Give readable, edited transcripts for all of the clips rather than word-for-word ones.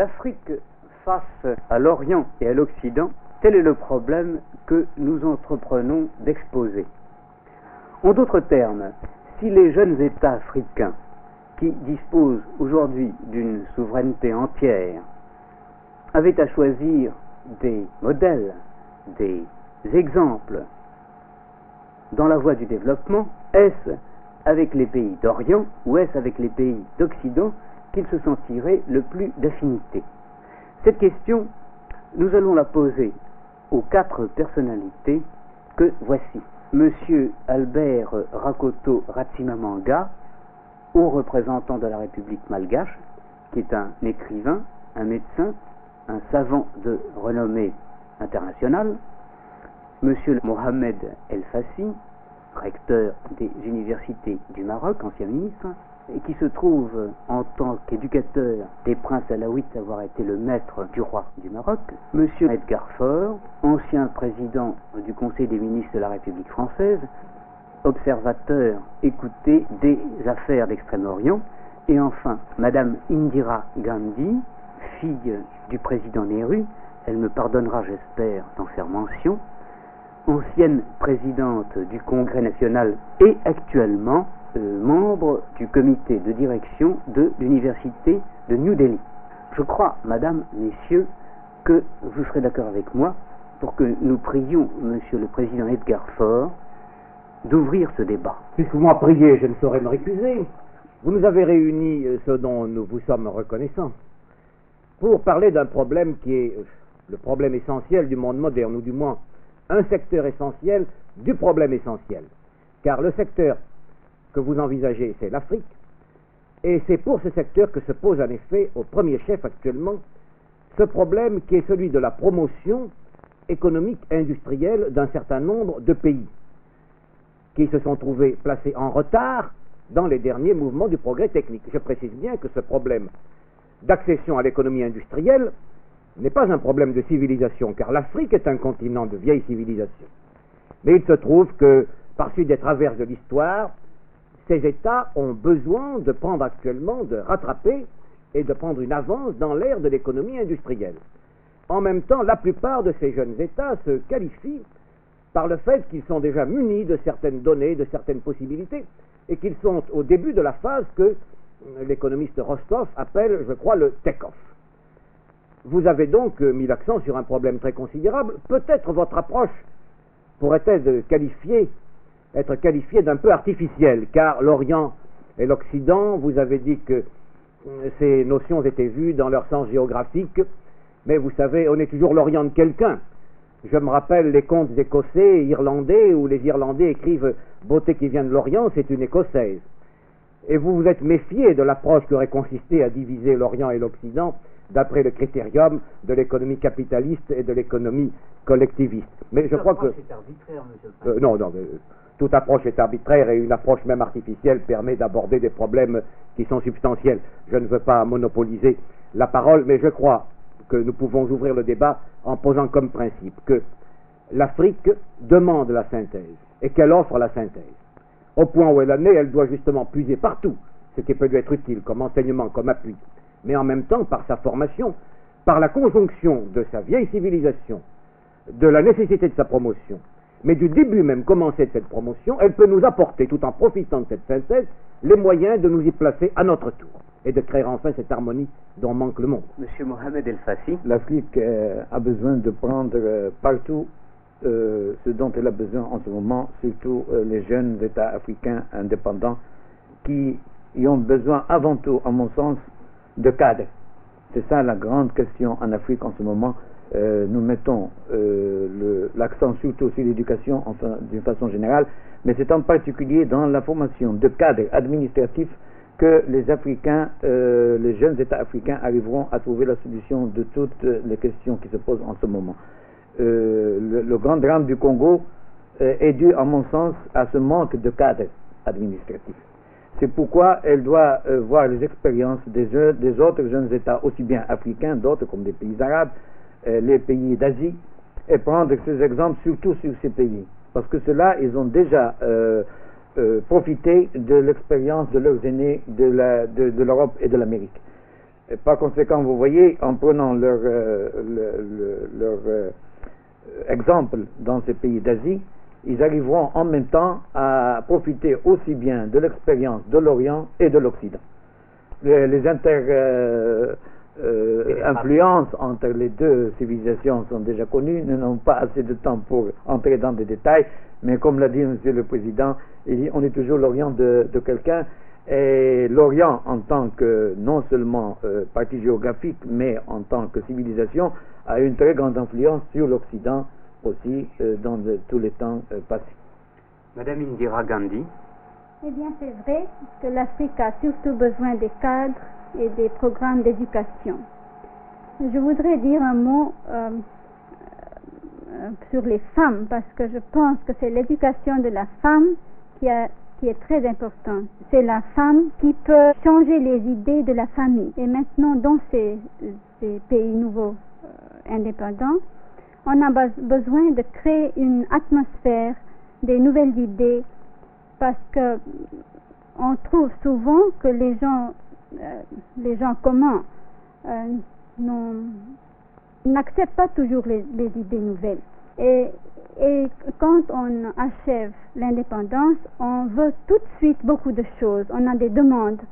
L'Afrique face à l'Orient et à l'Occident, tel est le problème que nous entreprenons d'exposer. En d'autres termes, si les jeunes États africains qui disposent aujourd'hui d'une souveraineté entière avaient à choisir des modèles, des exemples dans la voie du développement, est-ce avec les pays d'Orient ou est-ce avec les pays d'Occident qu'ils se sentiraient le plus d'affinité? Cette question, nous allons la poser aux 4 personnalités que voici. Monsieur Albert Rakoto Ratsimamanga, haut représentant de la République malgache, qui est un écrivain, un médecin, un savant de renommée internationale. Monsieur Mohamed El Fassi, recteur des universités du Maroc, ancien ministre, et qui se trouve en tant qu'éducateur des princes alaouites avoir été le maître du roi du Maroc. Monsieur Edgar Faure, ancien président du Conseil des ministres de la République française, observateur écouté des affaires d'Extrême-Orient. Et enfin, Madame Indira Gandhi, fille du président Nehru, elle me pardonnera, j'espère, d'en faire mention, ancienne présidente du Congrès national et actuellement membre du comité de direction de l'université de New Delhi. Je crois, Madame, Messieurs, que vous serez d'accord avec moi pour que nous prions Monsieur le Président Edgar Faure d'ouvrir ce débat. Puisque vous m'en priez, je ne saurais me récuser. Vous nous avez réunis, ce dont nous vous sommes reconnaissants, pour parler d'un problème qui est le problème essentiel du monde moderne, ou du moins un secteur essentiel du problème essentiel. Car le secteur que vous envisagez, c'est l'Afrique, et c'est pour ce secteur que se pose en effet, au premier chef actuellement, ce problème qui est celui de la promotion économique industrielle d'un certain nombre de pays, qui se sont trouvés placés en retard dans les derniers mouvements du progrès technique. Je précise bien que ce problème d'accession à l'économie industrielle n'est pas un problème de civilisation, car l'Afrique est un continent de vieille civilisation. Mais il se trouve que, par suite des travers de l'histoire, ces États ont besoin de prendre actuellement, de rattraper et de prendre une avance dans l'ère de l'économie industrielle. En même temps, la plupart de ces jeunes États se qualifient par le fait qu'ils sont déjà munis de certaines données, de certaines possibilités, et qu'ils sont au début de la phase que l'économiste Rostov appelle, je crois, le take-off. Vous avez donc mis l'accent sur un problème très considérable. Peut-être votre approche pourrait-elle être qualifiée d'un peu artificielle, car l'Orient et l'Occident, vous avez dit que ces notions étaient vues dans leur sens géographique, mais vous savez, on est toujours l'Orient de quelqu'un. Je me rappelle les contes écossais, irlandais, où les Irlandais écrivent « beauté qui vient de l'Orient, c'est une écossaise ». Et vous vous êtes méfié de l'approche qui aurait consisté à diviser l'Orient et l'Occident d'après le critérium de l'économie capitaliste et de l'économie collectiviste. Mais je crois que... Toute approche est arbitraire, monsieur le Président. Non, toute approche est arbitraire et une approche même artificielle permet d'aborder des problèmes qui sont substantiels. Je ne veux pas monopoliser la parole, mais je crois que nous pouvons ouvrir le débat en posant comme principe que l'Afrique demande la synthèse et qu'elle offre la synthèse. Au point où elle en est, elle doit justement puiser partout ce qui peut lui être utile comme enseignement, comme appui, mais en même temps par sa formation, par la conjonction de sa vieille civilisation, de la nécessité de sa promotion, mais du début même commencé de cette promotion, elle peut nous apporter, tout en profitant de cette synthèse, les moyens de nous y placer à notre tour et de créer enfin cette harmonie dont manque le monde. Monsieur Mohamed El Fassi. L'Afrique a besoin de prendre partout ce dont elle a besoin en ce moment, surtout les jeunes États africains indépendants qui y ont besoin avant tout, à mon sens, de cadres. C'est ça la grande question en Afrique en ce moment. Nous mettons l'accent surtout sur l'éducation enfin, d'une façon générale, mais c'est en particulier dans la formation de cadres administratifs que les Africains, les jeunes États africains arriveront à trouver la solution de toutes les questions qui se posent en ce moment. Le grand drame du Congo est dû, à mon sens, à ce manque de cadres administratifs. C'est pourquoi elle doit voir les expériences des autres jeunes États, aussi bien africains, d'autres comme des pays arabes, les pays d'Asie, et prendre ces exemples surtout sur ces pays. Parce que ceux-là, ils ont déjà profité de l'expérience de leurs aînés de l'Europe et de l'Amérique. Et par conséquent, vous voyez, en prenant leur exemple dans ces pays d'Asie, ils arriveront en même temps à profiter aussi bien de l'expérience de l'Orient et de l'Occident. Les influences entre les deux civilisations sont déjà connues. Nous n'avons pas assez de temps pour entrer dans des détails, mais comme l'a dit Monsieur le Président, on est toujours l'Orient de quelqu'un, et l'Orient en tant que non seulement partie géographique, mais en tant que civilisation, a une très grande influence sur l'Occident aussi dans tous les temps passés. Madame Indira Gandhi. Eh bien, c'est vrai que l'Afrique a surtout besoin des cadres et des programmes d'éducation. Je voudrais dire un mot sur les femmes, parce que je pense que c'est l'éducation de la femme qui est très importante. C'est la femme qui peut changer les idées de la famille. Et maintenant, dans ces pays nouveaux indépendants, on a besoin de créer une atmosphère, des nouvelles idées, parce que on trouve souvent que les gens communs n'acceptent pas toujours les idées nouvelles. Et quand on achève l'indépendance, on veut tout de suite beaucoup de choses, on a des demandes.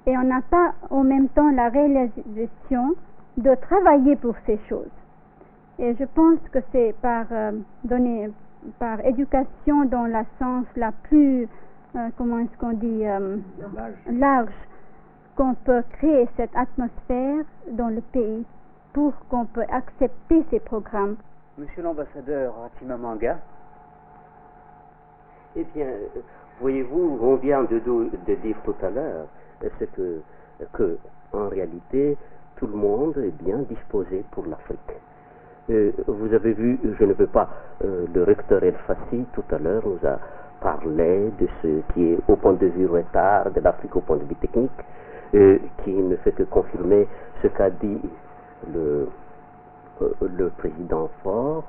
Et on n'a pas en même temps la réalisation de travailler pour ces choses. Et je pense que c'est par éducation dans le sens la plus, large, qu'on peut créer cette atmosphère dans le pays pour qu'on peut accepter ces programmes. Monsieur l'ambassadeur Chimamanda. Eh bien, voyez-vous, on vient de dire tout à l'heure que en réalité, tout le monde est bien disposé pour l'Afrique. Vous avez vu, je ne veux pas, le recteur El Fassi tout à l'heure nous a parlé de ce qui est au point de vue retard de l'Afrique au point de vue technique, qui ne fait que confirmer ce qu'a dit le président Faure.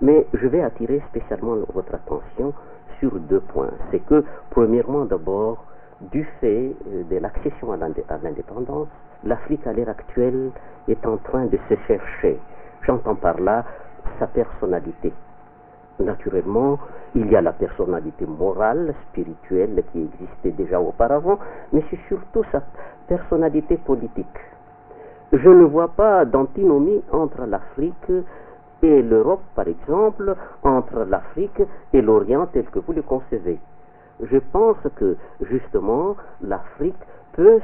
Mais je vais attirer spécialement votre attention sur deux points. C'est que, premièrement, d'abord, du fait de l'accession à l'indépendance, l'Afrique à l'heure actuelle est en train de se chercher. J'entends par là sa personnalité. Naturellement, il y a la personnalité morale, spirituelle qui existait déjà auparavant, mais c'est surtout sa personnalité politique. Je ne vois pas d'antinomie entre l'Afrique et l'Europe, par exemple, entre l'Afrique et l'Orient tel que vous le concevez. Je pense que, justement, l'Afrique peut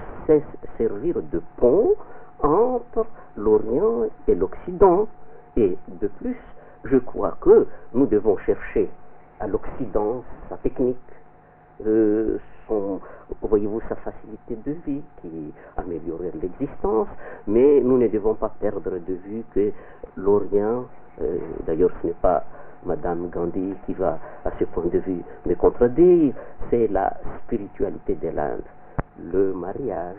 servir de pont entre l'Orient et l'Occident. Et de plus, je crois que nous devons chercher à l'Occident sa technique, voyez-vous, sa facilité de vie qui améliorerait l'existence, mais nous ne devons pas perdre de vue que l'Orient, d'ailleurs ce n'est pas Madame Gandhi qui va à ce point de vue me contredire, c'est la spiritualité de l'Inde, le mariage,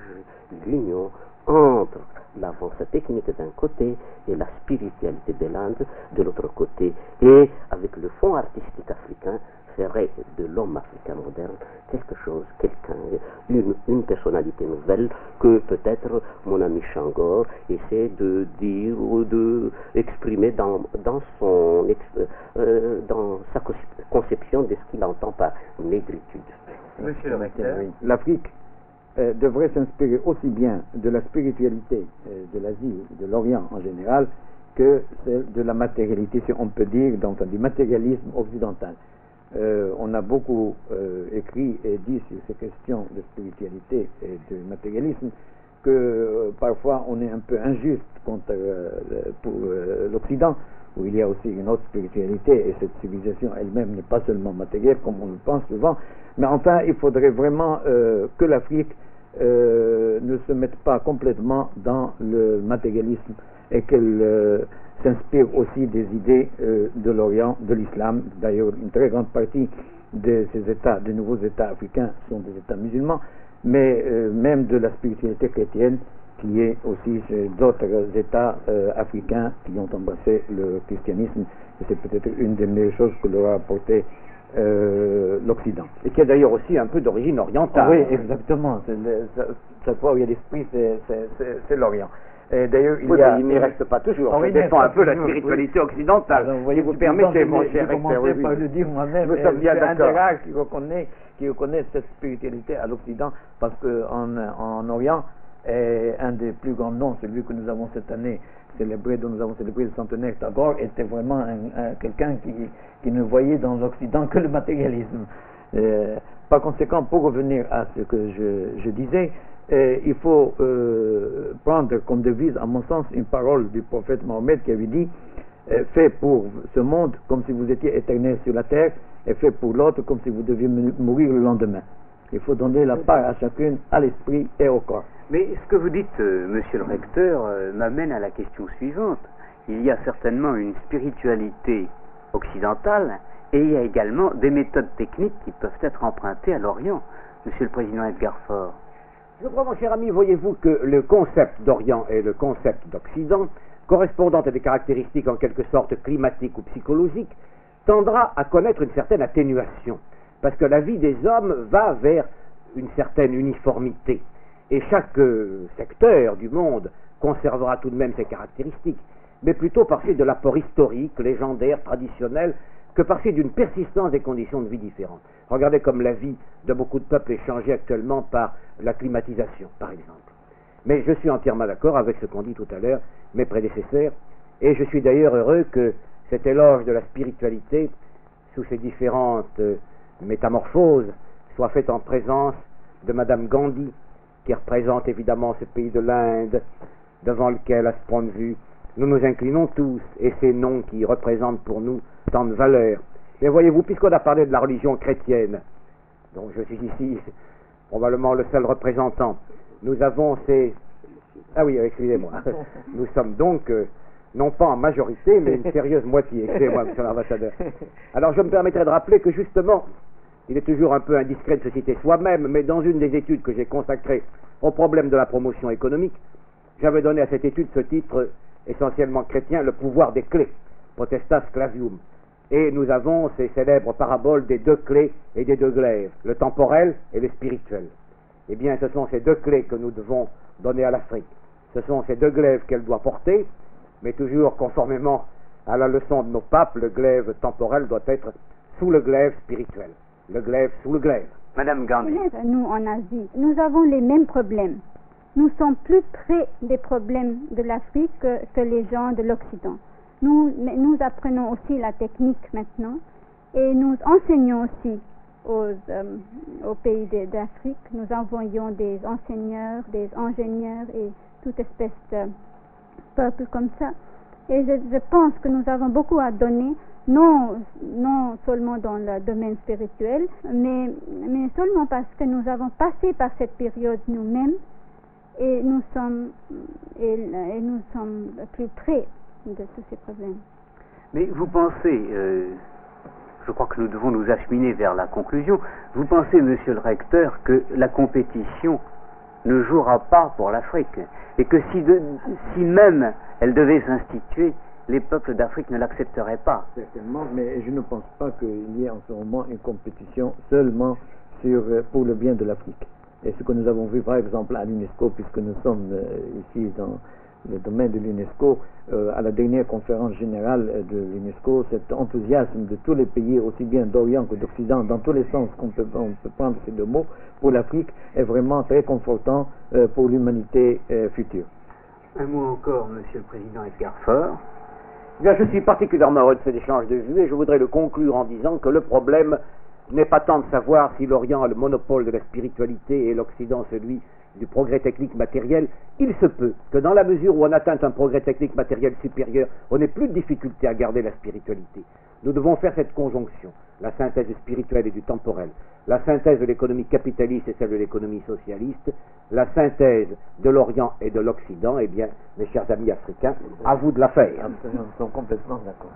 l'union entre l'avancée technique d'un côté et la spiritualité de l'Inde de l'autre côté, et avec le fond artistique africain ferait de l'homme africain moderne quelque chose, une personnalité nouvelle que peut-être mon ami Changor essaie de dire ou de exprimer dans sa conception de ce qu'il entend par négritude. Monsieur le recteur. L'Afrique devrait s'inspirer aussi bien de la spiritualité de l'Asie, de l'Orient en général, que celle de la matérialité, si on peut dire, donc du matérialisme occidental. On a beaucoup écrit et dit sur ces questions de spiritualité et de matérialisme que parfois on est un peu injuste pour l'Occident, où il y a aussi une autre spiritualité, et cette civilisation elle-même n'est pas seulement matérielle comme on le pense souvent, mais enfin il faudrait vraiment que l'Afrique ne se mette pas complètement dans le matérialisme et qu'elle s'inspire aussi des idées de l'Orient, de l'islam. D'ailleurs, une très grande partie de ces États, de nouveaux États africains, sont des États musulmans, mais même de la spiritualité chrétienne, qui est aussi d'autres États africains qui ont embrassé le christianisme. Et c'est peut-être une des meilleures choses que leur a apporté l'Occident. Et qui est d'ailleurs aussi un peu d'origine orientale. Oui, exactement. Chaque fois où il y a l'esprit, c'est l'Orient. Et d'ailleurs, Il n'y reste pas toujours. Oh, Ça il dépend n'y un reste peu de pas la toujours, spiritualité occidentale. Alors, Si vous permettez, mon cher J'ai commencé par le dire moi-même. Nous sommes bien c'est un des d'accord. rares qui reconnaît cette spiritualité à l'Occident, parce qu'en Orient, un des plus grands noms, celui que nous avons cette année dont nous avons célébré le centenaire, Tagore, était vraiment quelqu'un qui ne voyait dans l'Occident que le matérialisme. Par conséquent, pour revenir à ce que je disais, il faut prendre comme devise, à mon sens, une parole du prophète Mohammed qui avait dit « Faites pour ce monde comme si vous étiez éternel sur la terre, et fait pour l'autre comme si vous deviez mourir le lendemain. » Il faut donner la part à chacune, à l'esprit et au corps. Mais ce que vous dites, monsieur le recteur, m'amène à la question suivante. Il y a certainement une spiritualité occidentale et il y a également des méthodes techniques qui peuvent être empruntées à l'Orient. Monsieur le président Edgar Faure. Je crois, mon cher ami, voyez-vous que le concept d'Orient et le concept d'Occident, correspondant à des caractéristiques en quelque sorte climatiques ou psychologiques, tendra à connaître une certaine atténuation, parce que la vie des hommes va vers une certaine uniformité, et chaque secteur du monde conservera tout de même ses caractéristiques, mais plutôt par suite de l'apport historique, légendaire, traditionnel, que par suite d'une persistance des conditions de vie différentes. Regardez comme la vie de beaucoup de peuples est changée actuellement par la climatisation, par exemple. Mais je suis entièrement d'accord avec ce qu'ont dit tout à l'heure mes prédécesseurs, et je suis d'ailleurs heureux que cet éloge de la spiritualité, sous ses différentes métamorphoses, soit fait en présence de Madame Gandhi, qui représente évidemment ce pays de l'Inde, devant lequel, à ce point de vue, nous nous inclinons tous, et ces noms qui représentent pour nous tant de valeurs. Mais voyez-vous, puisqu'on a parlé de la religion chrétienne, dont je suis ici probablement le seul représentant, nous avons ces... Ah oui, excusez-moi. Nous sommes donc, non pas en majorité, mais une sérieuse moitié. Excusez-moi, monsieur l'ambassadeur. Alors je me permettrai de rappeler que justement, il est toujours un peu indiscret de se citer soi-même, mais dans une des études que j'ai consacrées au problème de la promotion économique, j'avais donné à cette étude ce titre essentiellement chrétien, le pouvoir des clés, potestas clavium. Et nous avons ces célèbres paraboles des deux clés et des deux glaives, le temporel et le spirituel. Eh bien, ce sont ces deux clés que nous devons donner à l'Afrique. Ce sont ces deux glaives qu'elle doit porter, mais toujours conformément à la leçon de nos papes, le glaive temporel doit être sous le glaive spirituel. Le glaive sous le glaive. Madame Gandhi. Nous, en Asie, nous avons les mêmes problèmes. Nous sommes plus près des problèmes de l'Afrique que les gens de l'Occident. Nous apprenons aussi la technique maintenant et nous enseignons aussi aux pays d'Afrique. Nous envoyons des enseigneurs, des ingénieurs et toute espèce de peuple comme ça. Et je pense que nous avons beaucoup à donner, non seulement dans le domaine spirituel, mais seulement parce que nous avons passé par cette période nous-mêmes et nous sommes plus près de tous ces problèmes. Mais vous pensez, je crois que nous devons nous acheminer vers la conclusion, vous pensez, monsieur le recteur, que la compétition ne jouera pas pour l'Afrique et que si même elle devait s'instituer, les peuples d'Afrique ne l'accepteraient pas? Certainement, mais je ne pense pas qu'il y ait en ce moment une compétition seulement pour le bien de l'Afrique. Et ce que nous avons vu par exemple à l'UNESCO, puisque nous sommes ici dans le domaine de l'UNESCO, à la dernière conférence générale de l'UNESCO, cet enthousiasme de tous les pays, aussi bien d'Orient que d'Occident, dans tous les sens qu'on peut prendre ces deux mots, pour l'Afrique, est vraiment très confortant pour l'humanité future. Un mot encore, monsieur le président Edgar Faure. Bien, je suis particulièrement heureux de cet échange de vues et je voudrais le conclure en disant que le problème n'est pas tant de savoir si l'Orient a le monopole de la spiritualité et l'Occident celui du progrès technique matériel. Il se peut que dans la mesure où on atteint un progrès technique matériel supérieur, on n'ait plus de difficulté à garder la spiritualité. Nous devons faire cette conjonction, la synthèse du spirituel et du temporel, la synthèse de l'économie capitaliste et celle de l'économie socialiste, la synthèse de l'Orient et de l'Occident. Eh bien, mes chers amis africains, à vous de la faire. Absolument, nous sommes complètement d'accord.